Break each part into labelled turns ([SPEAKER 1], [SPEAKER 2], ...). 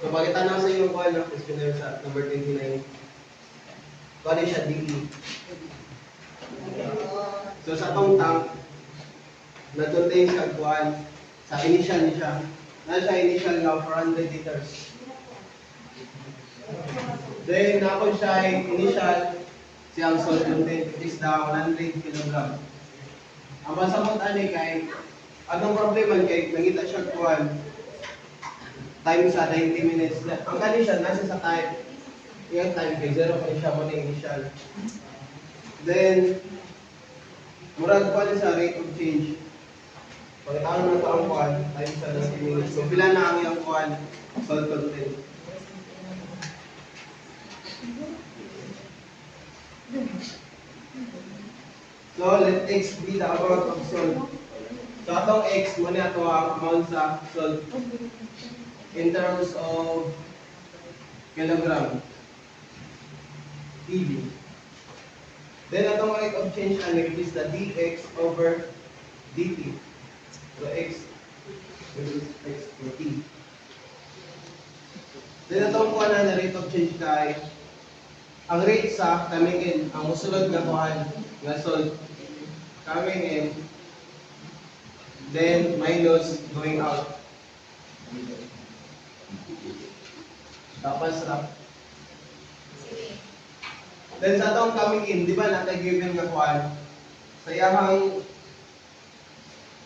[SPEAKER 1] So, pakita na sa inyo kung ano, questionnaire sa number 29. Kung ano siya, DE. So, sa itong tank, na-contain siya kuhan, sa initial niya siya. Na siya initial na 400 liters. Then, ako siya ay initial, siyang salt content is the 100 kg. Ang masamot ani kay, anong problema kay, nangita siya kuhan, time sa 90 minutes. Ang kani siya, nasa sa time, yung time kay 0 pa siya mo na initial. Then, murag pa sa rate of change. Pagkatapos na ito ang kuhan, time sa 90 minutes. So, pila na ang yung kuhan, salt content. So, let X be the amount of salt. So, atong X, muna ito ang amount sa salt in terms of kilogram. TB. Then, atong rate of change which is the dx over dt. So, X is X to T. Then, atong kuha na rate of change kay ang rate sa coming in, ang musulod na kuhan, nga salt, coming in, then minus going out. Tapos ra. Then sa atong coming in, di ba natin given nga kuhan, sa iyahang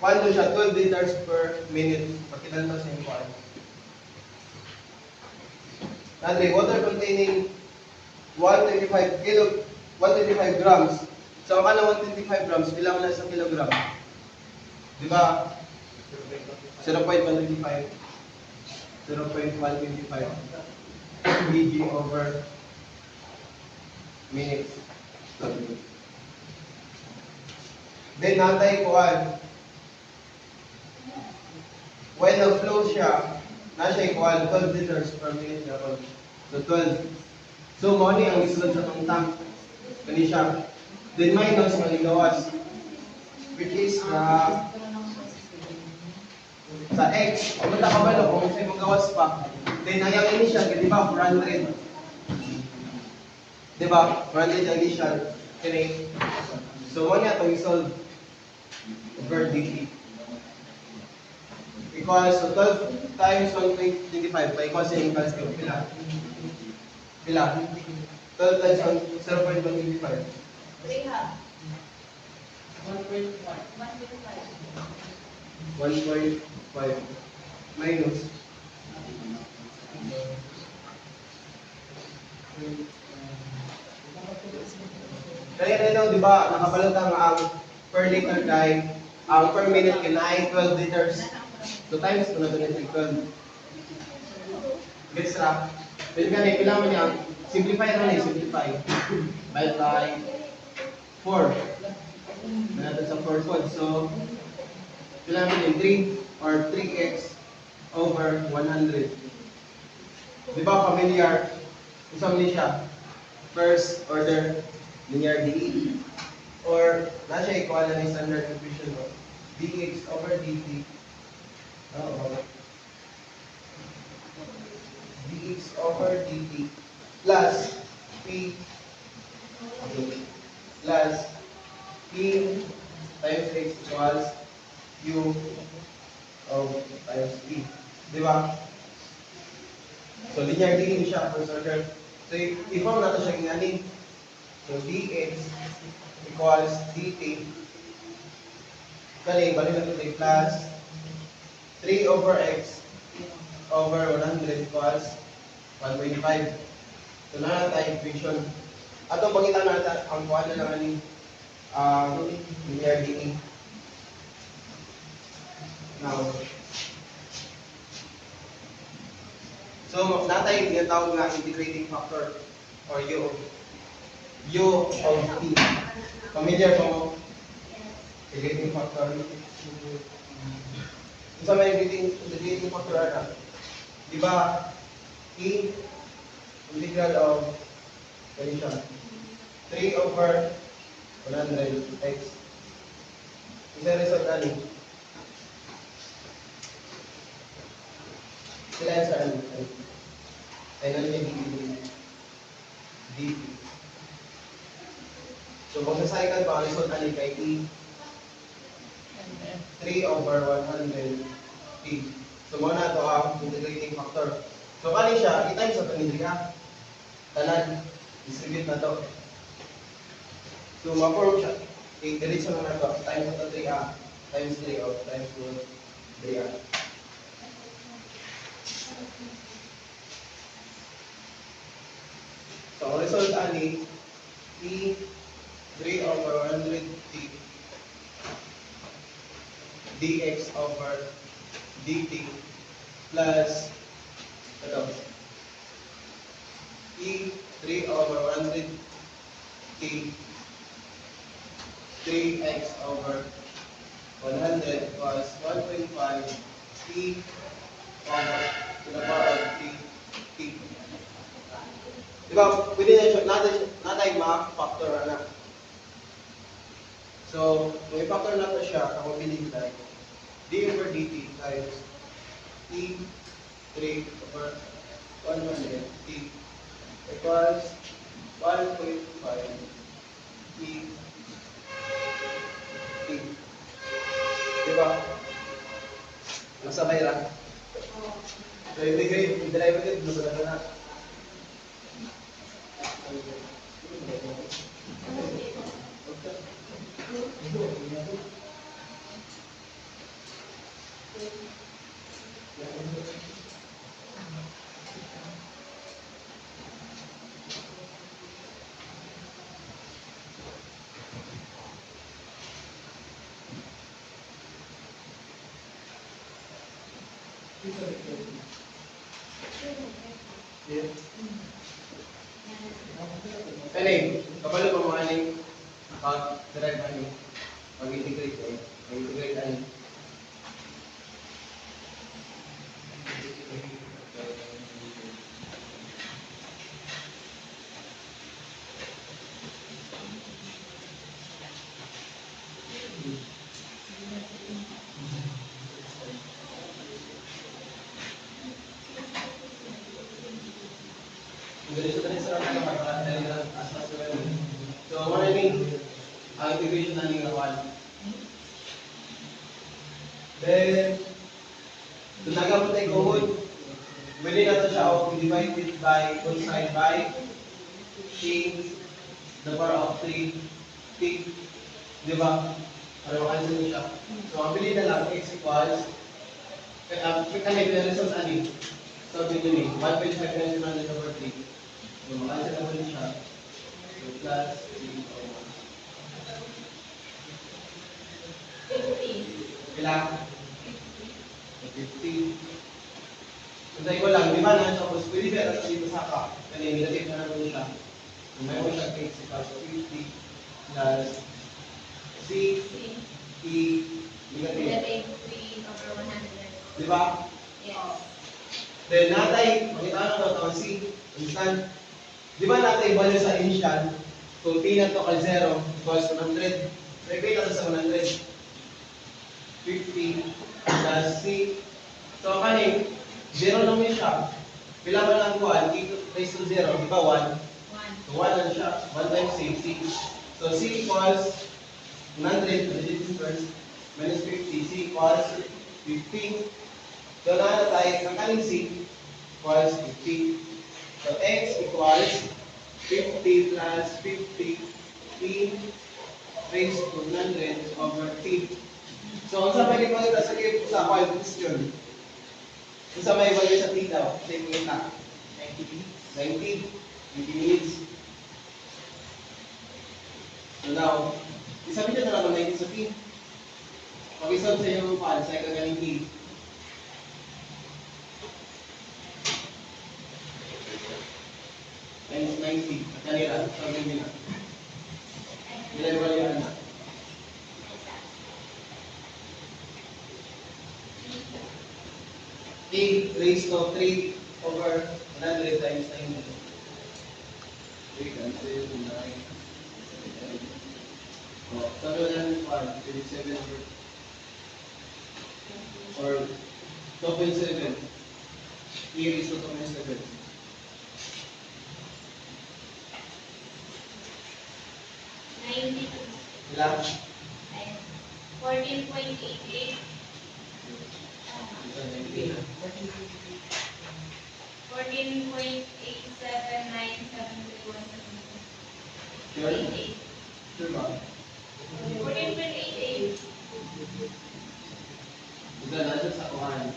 [SPEAKER 1] kuhan to siya, 12 liters per minute. Pakilan to sa yung kuhan. Natin, water containing 125 grams. So, ang kanang 125 grams, ilang na sa kilogram? Di ba? 0.125. 0.125 kg over minutes. Then, natay kuhan. When na-flow siya, na siya kuhan 12 liters per minute na ron. So, 12. So, mo ni ang isulod sa itong tank. Kani siya. Then minus maligawas. Which is sa X. Kung nakabalo, kung sa'yo magawas pa. Then ayaw initial, di ba? 400. Di ba? 400 initial. Kani. So, mo niya itong isolve over dt. Equals, so 12 times 1.25 pa equals sa equals ko. Pila? Pila? 12 times 0.125.
[SPEAKER 2] 3 half. 1.5.
[SPEAKER 1] 1.5 minus kaya na di ba, nakabalot ang per liter kay ang per minute kinay 12 liters. So times ko na ito na 12. Gets ra? Pwede ka na ipilaman niya, simplify na niya, simplify. By 4. Natin sa 4 pod. So, ipilaman niya 3 or 3x over 100. Di ba familiar? Isang ni siya. First order linear DE. Or, na siya equal na ni standard equation mo. dx over dt. Dx over dt plus p plus p times x equals u of times p. Di ba? So, linear DE siya first order. So, i-form natin siya ginanin. So, dx equals dt. Kali, balik natin ito plus 3 over x over 100 equals 125. So, na tayo equation. Atong pakita natin ang kuha na lang ni linear DE. Now, so, natay yung tawag na integrating factor or U of T. Familiar mo? Integrating factor. Isa may integrating factor na. Di ba? E integral of condition 3 over 100 x. Isa result ani. Sila sa ano? Ay, ganun yung dt. So, magsa-cycle pa, ang result ani kay E 3/100 T. So, muna ito ang integrating factor. So, kani siya, i-times sa panidri ha. Tanan, distribute na to. So, ma-form siya. I-delete siya muna to. Times na to 3A. Times 3 o times 2 3A. So, ang result ani, E 3/100 T dx over dt plus ito E 3/100 T 3x over 100 plus 1.5 T over to the power of T. Diba, pwede na siya, natin ma-factor na. So, kung i-factor na ito siya, ang mabilis tayo, d over dt times e 3 over 100 t equals 1.5 e t. Diba? Nasabay lang. So, integrate, yung derivative, nabala na. Kani, kapalo pa mo ani pag-derive ani, pag-integrate ay, pag-integrate ani. So, what I mean, ang integration na nila 1. Then, kung nagamot ay common, pwede na ito siya divided by both side by t the power of 3 t. Di ba? Para makansel mo siya. So, ang pili na lang, x equals, kanina yung result ani. So, dito ni, 1.5 times 100 over 3. So, makansel na mo rin siya. So, plus 3 over 1. Kailangan? 50. So, tayo ko lang, di ba na? Tapos, pwede ba ito dito sa ka? Kanina, negative na naman siya. So, may mo siya x equals 50 plus c e negative.
[SPEAKER 2] 3 over 100.
[SPEAKER 1] Di ba?
[SPEAKER 2] Yes.
[SPEAKER 1] Then, natay, makita na ito ang c, instant. Di ba natay value sa initial? Kung t na ito kay 0 equals 100. Repeat natin sa 100. 50 plus c. So, kanin, 0 lang yun siya. Pila ba lang 1? E raised to 0. Di ba 1?
[SPEAKER 2] 1.
[SPEAKER 1] So, 1 lang siya. 1 times c. So, c equals 100. First, minus 50. C equals 50. So, na tayo, ang kanin c equals 50. So, x equals 50 plus 50 e raised to 100 over t. So, kung sa pwede makita sa question, kung sa may value sa t daw, say mo na 90 minutes. So now, isabi niya talaga 90 sa t. Pag-isab sa iyong file, sa ikagaling t. Times 90. At kanila, sabi niya na. Ilan value na? A raised to 3 over 100 times 90. 3 cancel, 9. Oh, sabi mo lang 27 or 2.7. E raised to 2.7. Ilang?
[SPEAKER 2] Ayan. 14.88. 14.8797317.
[SPEAKER 1] Sure? Sure ba?
[SPEAKER 2] 14.88.
[SPEAKER 1] Ito nasa sa kuhan.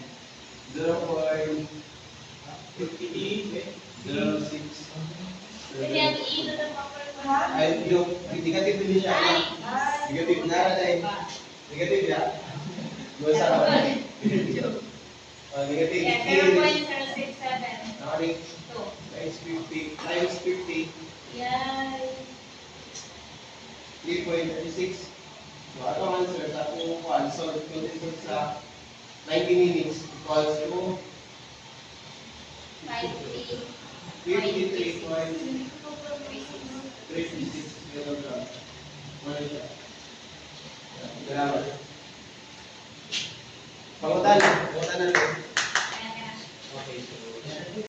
[SPEAKER 1] 0.5806.
[SPEAKER 2] Pwede ang i-ito ng papel ko.
[SPEAKER 1] Ay, yung negative din siya. Negative na rin. Negative ya. Dua sa kawan. Negative.
[SPEAKER 2] Yeah, 0.067.
[SPEAKER 1] Nakari.
[SPEAKER 2] 2.
[SPEAKER 1] Times 50. Times 50.
[SPEAKER 2] Yan.
[SPEAKER 1] 3.36. So, ato ang answer sa ating kuhan. So, consistent sa 90 minutes equals to 53.36 kilogram. Ano siya? Grabe. Pangutan na. Pangutan na.